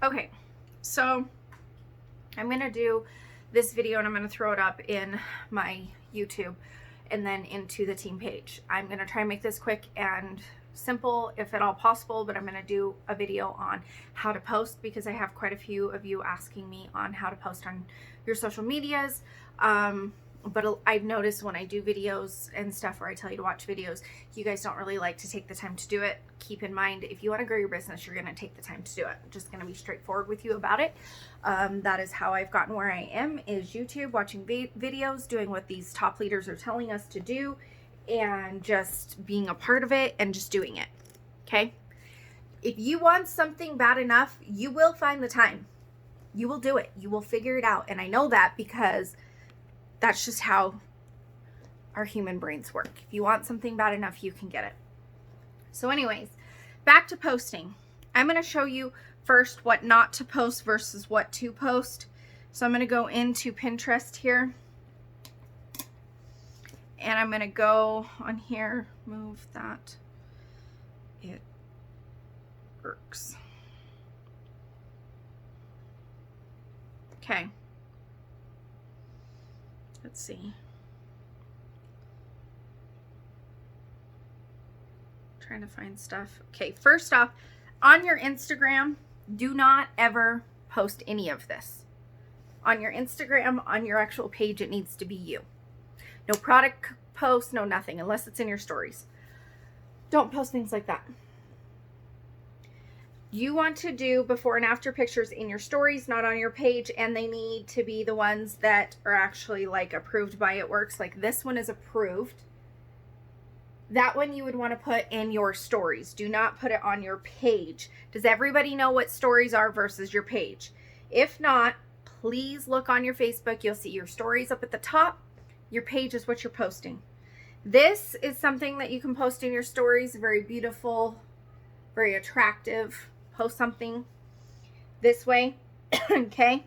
Okay, so I'm going to do this video and I'm going to throw it up in my YouTube and then into the team page. I'm going to try and make this quick and simple if at all possible, but I'm going to do a video on how to post because I have quite a few of you asking me on how to post on your social medias. But I've noticed when I do videos and stuff where I tell you to watch videos, you guys don't really like to take the time to do it. Keep in mind, if you want to grow your business, you're going to take the time to do it. I'm just going to be straightforward with you about it. That is how I've gotten where I am, is YouTube, watching videos, doing what these top leaders are telling us to do, and just being a part of it and just doing it. Okay? If you want something bad enough, you will find the time. You will do it. You will figure it out. And I know that because that's just how our human brains work. If you want something bad enough, you can get it. So anyways, back to posting. I'm going to show you first what not to post versus what to post. So I'm going to go into Pinterest here. And I'm going to go on here, move that. It works. Okay. Let's see. Trying to find stuff. Okay, first off, on your Instagram, do not ever post any of this. On your Instagram, on your actual page, it needs to be you. No product post, no nothing, unless it's in your stories. Don't post things like that. You want to do before and after pictures in your stories, not on your page, and they need to be the ones that are actually like approved by It Works. Like this one is approved. That one you would want to put in your stories. Do not put it on your page. Does everybody know what stories are versus your page? If not, please look on your Facebook. You'll see your stories up at the top. Your page is what you're posting. This is something that you can post in your stories. Very beautiful, very attractive. Post something this way. Okay.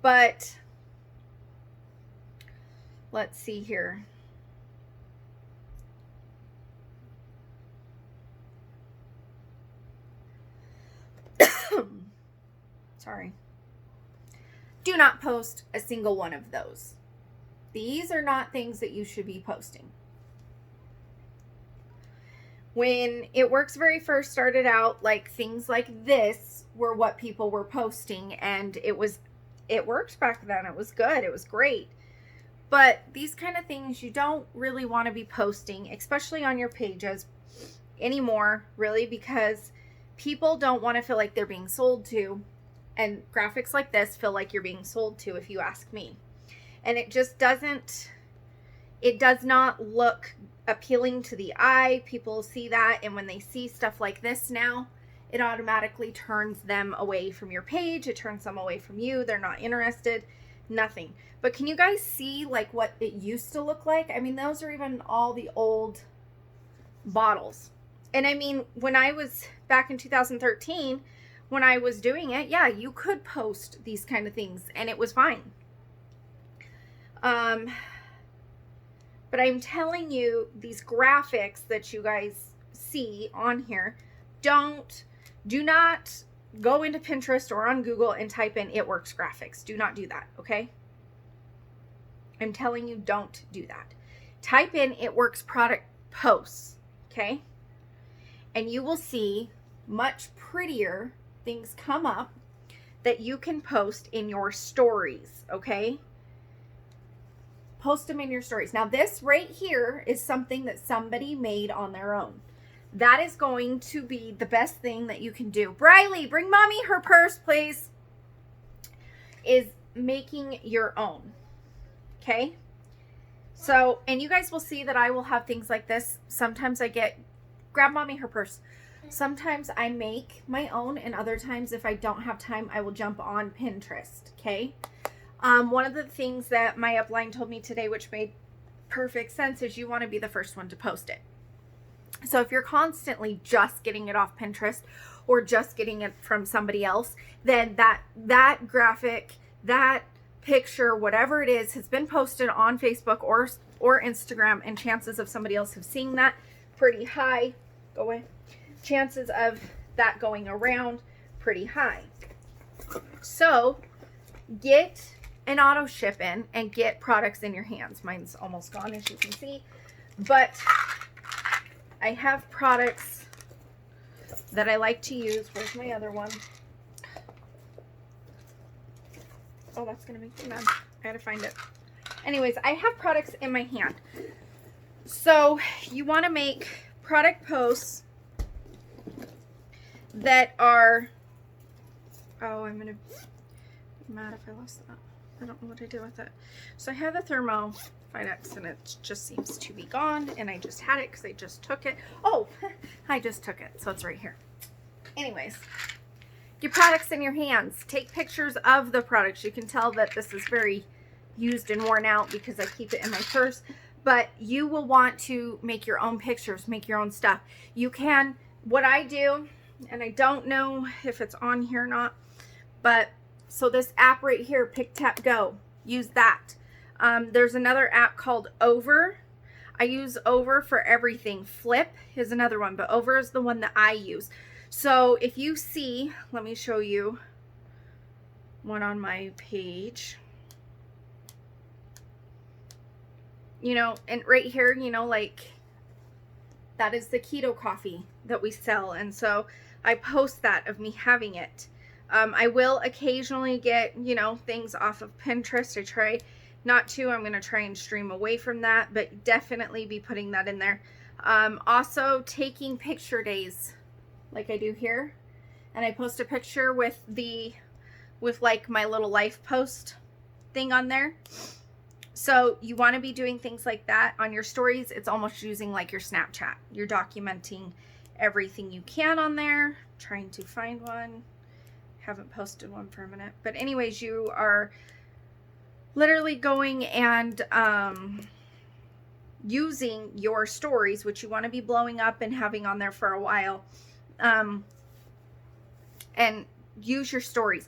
But let's see here. Sorry. Do not post a single one of those. These are not things that you should be posting. When It Works very first started out, like things like this were what people were posting, and it worked back then. It was good. It was great. But these kind of things you don't really want to be posting, especially on your pages anymore, really, because people don't want to feel like they're being sold to, and graphics like this feel like you're being sold to, if you ask me. And it just does not look appealing to the eye. People see that, and when they see stuff like this now, it automatically turns them away from your page. It turns them away from you. They're not interested. Nothing. But can you guys see like what it used to look like? I mean, those are even all the old bottles. And I mean, when I was back in 2013, when I was doing it, yeah, you could post these kind of things and it was fine. But I'm telling you, these graphics that you guys see on here, do not go into Pinterest or on Google and type in It Works graphics. Do not do that, okay? I'm telling you, don't do that. Type in It Works product posts, okay? And you will see much prettier things come up that you can post in your stories, okay? Post them in your stories. Now, this right here is something that somebody made on their own. That is going to be the best thing that you can do. Briley, bring mommy her purse, please. Is making your own. Okay? So, and you guys will see that I will have things like this. Sometimes I grab mommy her purse. Sometimes I make my own, and other times if I don't have time, I will jump on Pinterest. Okay? One of the things that my upline told me today, which made perfect sense, is you want to be the first one to post it. So if you're constantly just getting it off Pinterest or just getting it from somebody else, then that graphic, that picture, whatever it is, has been posted on Facebook or Instagram, and chances of somebody else have seen that pretty high. Go away. Chances of that going around pretty high. So get an auto ship in and get products in your hands. Mine's almost gone, as you can see, but I have products that I like to use. Where's my other one? Oh, that's gonna make me mad. I gotta find it. Anyways, I have products in my hand. So you want to make product posts that are, oh, I'm gonna be mad if I lost that. I don't know what I did with it. So I have the Thermo 5X and it just seems to be gone, and I just had it because I just took it. Oh, I just took it, so it's right here. Anyways, your products in your hands. Take pictures of the products. You can tell that this is very used and worn out because I keep it in my purse, but you will want to make your own pictures, make your own stuff. You can, what I do, and I don't know if it's on here or not, but so this app right here, Pick Tap Go, use that. There's another app called Over. I use Over for everything. Flip is another one, but Over is the one that I use. So if you see, let me show you one on my page. You know, and right here, you know, like that is the keto coffee that we sell. And so I post that of me having it. I will occasionally get, you know, things off of Pinterest. I try not to. I'm going to try and stream away from that, but definitely be putting that in there. Also taking picture days like I do here. And I post a picture with like my little life post thing on there. So you want to be doing things like that on your stories. It's almost using like your Snapchat. You're documenting everything you can on there. Trying to find one. Haven't posted one for a minute. But anyways, you are literally going and using your stories, which you want to be blowing up and having on there for a while. And use your stories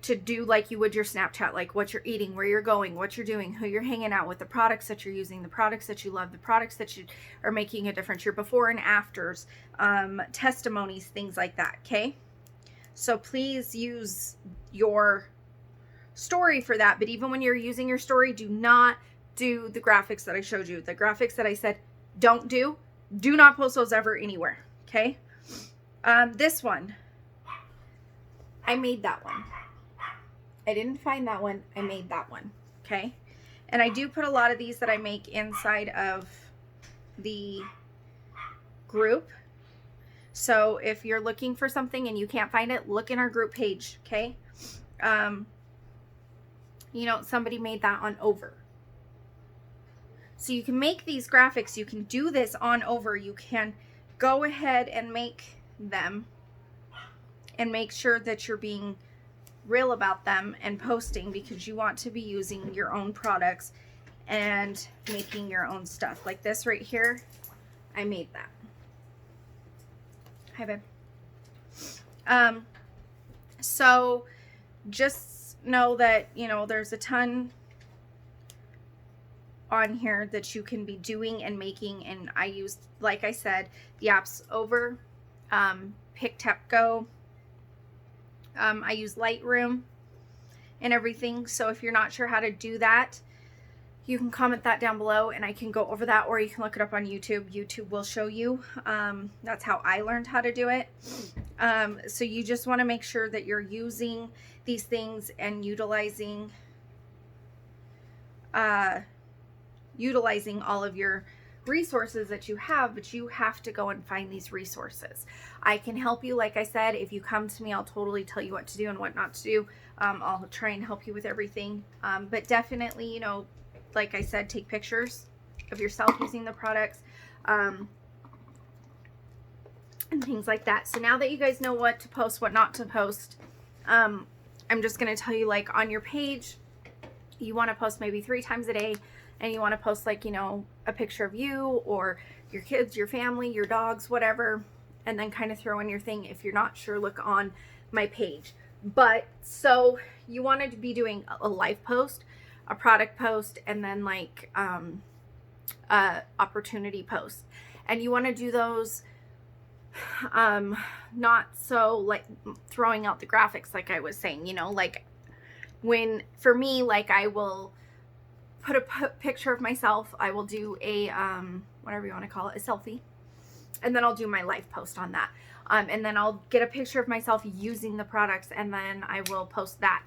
to do like you would your Snapchat, like what you're eating, where you're going, what you're doing, who you're hanging out with, the products that you're using, the products that you love, the products that you are making a difference, your before and afters, testimonies, things like that. Okay. So please use your story for that. But even when you're using your story, do not do the graphics that I showed you. The graphics that I said don't do not post those ever anywhere. Okay. This one, I made that one. I didn't find that one. I made that one. Okay. And I do put a lot of these that I make inside of the group. So if you're looking for something and you can't find it, look in our group page. Okay. You know, somebody made that on Over. So you can make these graphics. You can do this on Over. You can go ahead and make them and make sure that you're being real about them and posting, because you want to be using your own products and making your own stuff. Like this right here, I made that. Hi, babe. So just know that, you know, there's a ton on here that you can be doing and making. And I use, like I said, the apps Over, Pick Tap Go. I use Lightroom and everything. So if you're not sure how to do that, you can comment that down below and I can go over that, or you can look it up on YouTube. YouTube will show you. That's how I learned how to do it. So you just want to make sure that you're using these things and utilizing all of your resources that you have, but you have to go and find these resources. I can help you. Like I said, if you come to me, I'll totally tell you what to do and what not to do. I'll try and help you with everything. But definitely, you know, like I said, take pictures of yourself using the products, and things like that. So now that you guys know what to post, what not to post, I'm just going to tell you, like on your page, you want to post maybe 3 times a day. And you want to post, like, you know, a picture of you or your kids, your family, your dogs, whatever. And then kind of throw in your thing. If you're not sure, look on my page. But so you want to be doing a life post, a product post, and then like opportunity post. And you want to do those not so like throwing out the graphics like I was saying, you know, like when, for me, like I will put a picture of myself, I will do a, whatever you want to call it, a selfie, and then I'll do my live post on that. And then I'll get a picture of myself using the products, and then I will post that.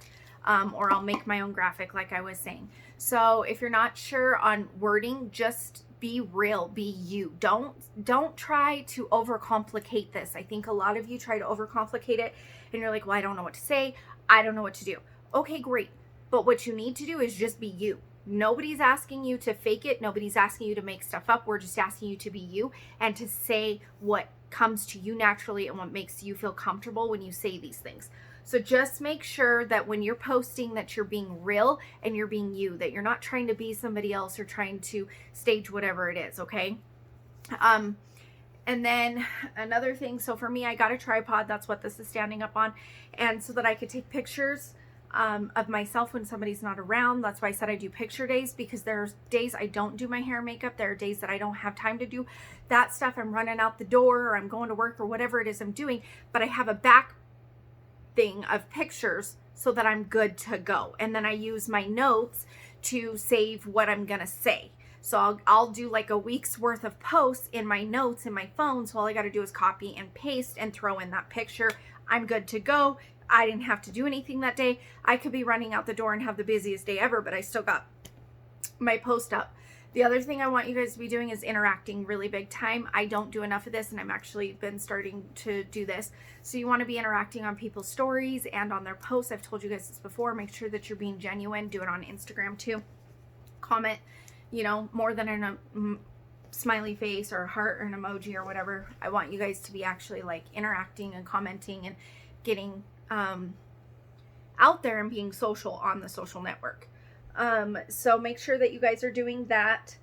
Or I'll make my own graphic like I was saying. So if you're not sure on wording, just be real, be you. Don't try to overcomplicate this. I think a lot of you try to overcomplicate it and you're like, well, I don't know what to say. I don't know what to do. Okay, great. But what you need to do is just be you. Nobody's asking you to fake it. Nobody's asking you to make stuff up. We're just asking you to be you and to say what comes to you naturally and what makes you feel comfortable when you say these things. So just make sure that when you're posting that you're being real and you're being you, that you're not trying to be somebody else or trying to stage whatever it is, okay? And then another thing, so for me, I got a tripod. That's what this is standing up on. And so that I could take pictures of myself when somebody's not around. That's why I said I do picture days, because there's days I don't do my hair and makeup. There are days that I don't have time to do that stuff. I'm running out the door or I'm going to work or whatever it is I'm doing, but I have a back thing of pictures so that I'm good to go. And then I use my notes to save what I'm gonna say. So I'll do like a week's worth of posts in my notes in my phone. So all I got to do is copy and paste and throw in that picture. I'm good to go. I didn't have to do anything that day. I could be running out the door and have the busiest day ever, but I still got my post up. The other thing I want you guys to be doing is interacting really big time. I don't do enough of this, and I'm actually been starting to do this. So you want to be interacting on people's stories and on their posts. I've told you guys this before. Make sure that you're being genuine. Do it on Instagram too. Comment, you know, more than a smiley face or a heart or an emoji or whatever. I want you guys to be actually like interacting and commenting and getting out there and being social on the social network. So make sure that you guys are doing that.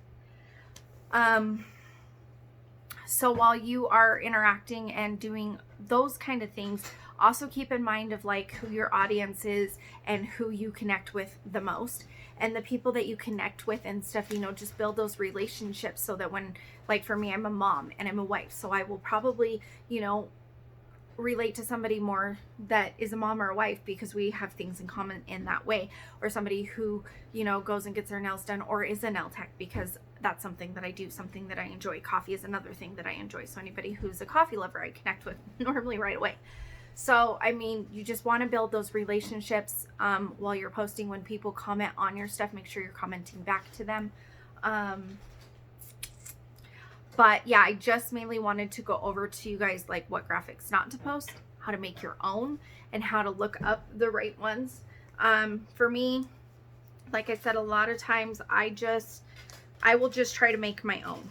So while you are interacting and doing those kind of things, also keep in mind of like who your audience is and who you connect with the most, and the people that you connect with and stuff, you know, just build those relationships so that when, like for me, I'm a mom and I'm a wife, so I will probably, you know, relate to somebody more that is a mom or a wife because we have things in common in that way, or somebody who, you know, goes and gets their nails done or is a nail tech because that's something that I do, something that I enjoy. Coffee is another thing that I enjoy. So anybody who's a coffee lover, I connect with normally right away. So, I mean, you just want to build those relationships while you're posting. When people comment on your stuff, make sure you're commenting back to them. But yeah, I just mainly wanted to go over to you guys like what graphics not to post, how to make your own, and how to look up the right ones. For me, like I said, a lot of times I will just try to make my own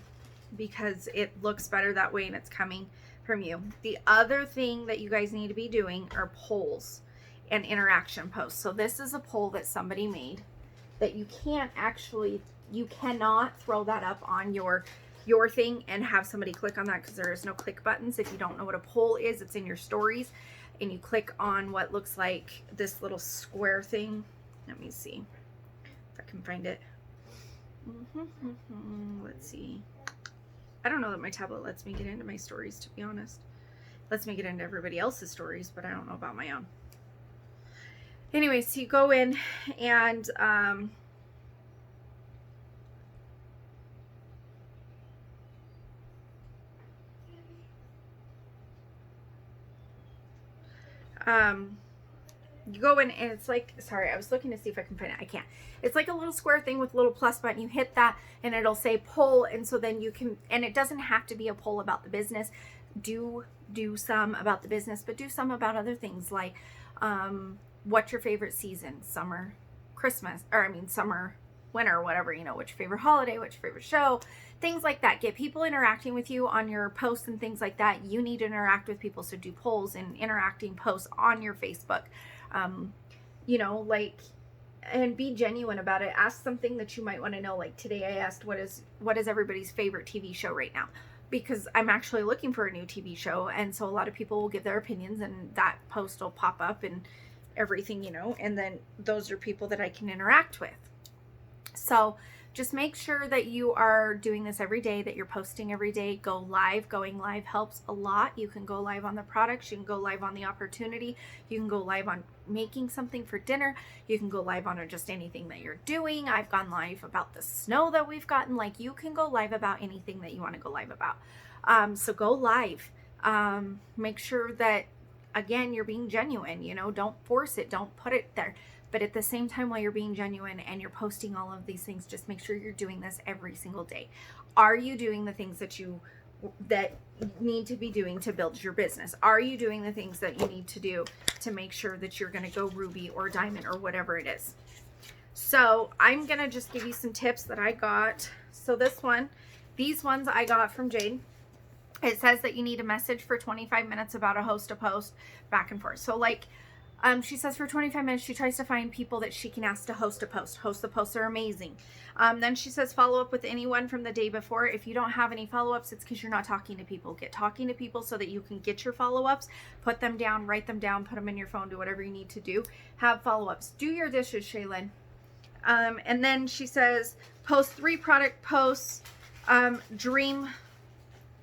because it looks better that way and it's coming from you. The other thing that you guys need to be doing are polls and interaction posts. So this is a poll that somebody made that you cannot throw that up on your thing and have somebody click on that because there is no click buttons. If you don't know what a poll is, it's in your stories and you click on what looks like this little square thing. Let me see if I can find it. Let's see. I don't know that my tablet lets me get into my stories, to be honest. Lets me get into everybody else's stories, but I don't know about my own. Anyway, so you go in and you go in and it's like, sorry, I was looking to see if I can find it. I can't. It's like a little square thing with a little plus button. You hit that and it'll say poll. And so then you can, and it doesn't have to be a poll about the business. Do some about the business, but do some about other things like, what's your favorite season? Summer, Christmas, or I mean summer, winter, whatever, you know, what's your favorite holiday, what's your favorite show, things like that. Get people interacting with you on your posts and things like that. You need to interact with people, so do polls and interacting posts on your Facebook. You know, like, and be genuine about it. Ask something that you might want to know. Like today I asked, what is everybody's favorite TV show right now? Because I'm actually looking for a new TV show, and so a lot of people will give their opinions and that post will pop up and everything, you know, and then those are people that I can interact with. So just make sure that you are doing this every day, that you're posting every day. Go live. Going live helps a lot. You can go live on the products. You can go live on the opportunity. You can go live on making something for dinner. You can go live on just anything that you're doing. I've gone live about the snow that we've gotten. Like, you can go live about anything that you want to go live about. So go live. Make sure that, again, you're being genuine. You know, don't force it. Don't put it there. But at the same time, while you're being genuine and you're posting all of these things, just make sure you're doing this every single day. Are you doing the things that you need to be doing to build your business? Are you doing the things that you need to do to make sure that you're going to go ruby or diamond or whatever it is? So I'm going to just give you some tips that I got. So these ones I got from Jade. It says that you need a message for 25 minutes about a host to post, back and forth. So like, she says for 25 minutes, she tries to find people that she can ask to host a post. Host the posts are amazing. Then she says follow up with anyone from the day before. If you don't have any follow-ups, it's because you're not talking to people. Get talking to people so that you can get your follow-ups. Put them down, write them down, put them in your phone, do whatever you need to do. Have follow-ups. Do your dishes, Shaylin. And then she says post 3 product posts.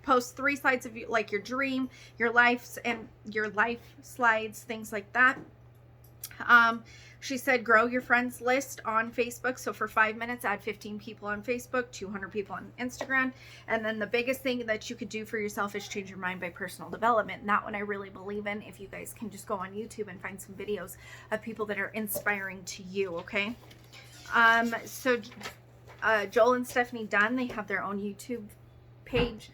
Post 3 slides of like your dream, your life, and your life slides, things like that. She said grow your friends list on Facebook. So for 5 minutes, add 15 people on Facebook, 200 people on Instagram. And then the biggest thing that you could do for yourself is change your mind by personal development. And that one I really believe in. If you guys can just go on YouTube and find some videos of people that are inspiring to you, okay? So Joel and Stephanie Dunn, they have their own YouTube page.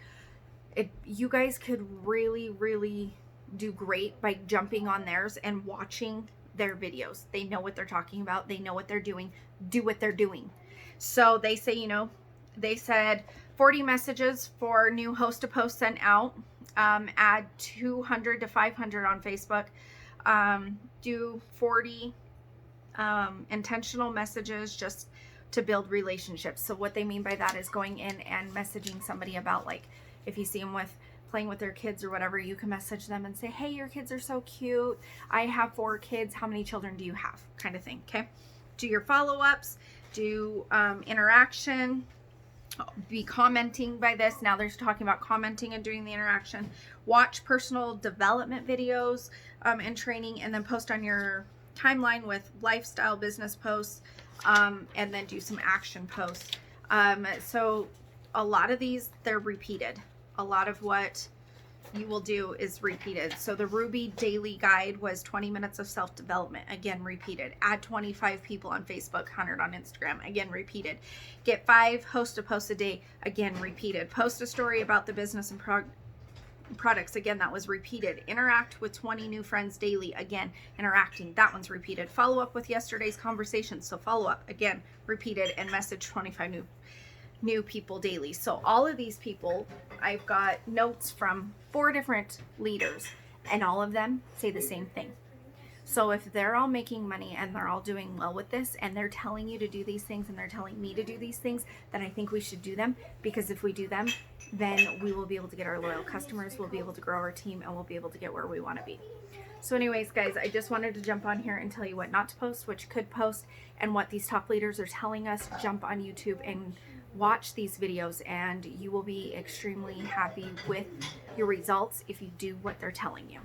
You guys could really, really do great by jumping on theirs and watching their videos. They know what they're talking about. They know what they're doing. Do what they're doing. So they say, you know, they said 40 messages for new host to post sent out. Add 200 to 500 on Facebook. Do 40 intentional messages just to build relationships. So what they mean by that is going in and messaging somebody about, like, if you see them playing with their kids or whatever, you can message them and say, hey, your kids are so cute. I have 4 kids. How many children do you have? Kind of thing. Okay. Do your follow-ups, do interaction, be commenting by this. Now they're talking about commenting and doing the interaction. Watch personal development videos and training, and then post on your timeline with lifestyle business posts, and then do some action posts. So a lot of these, they're repeated. A lot of what you will do is repeated. So the Ruby Daily Guide was 20 minutes of self-development. Again, repeated. Add 25 people on Facebook, 100 on Instagram. Again, repeated. Get 5 host to post a day. Again, repeated. Post a story about the business and products. Again, that was repeated. Interact with 20 new friends daily. Again, interacting. That one's repeated. Follow up with yesterday's conversation. So follow up. Again, repeated. And message 25 new people daily. So all of these people, I've got notes from 4 different leaders, and all of them say the same thing. So if they're all making money and they're all doing well with this, and they're telling you to do these things and they're telling me to do these things, then I think we should do them, because if we do them, then we will be able to get our loyal customers, we'll be able to grow our team, and we'll be able to get where we want to be. So anyways, guys, I just wanted to jump on here and tell you what not to post, what you could post, and what these top leaders are telling us. Jump on YouTube and watch these videos, and you will be extremely happy with your results if you do what they're telling you.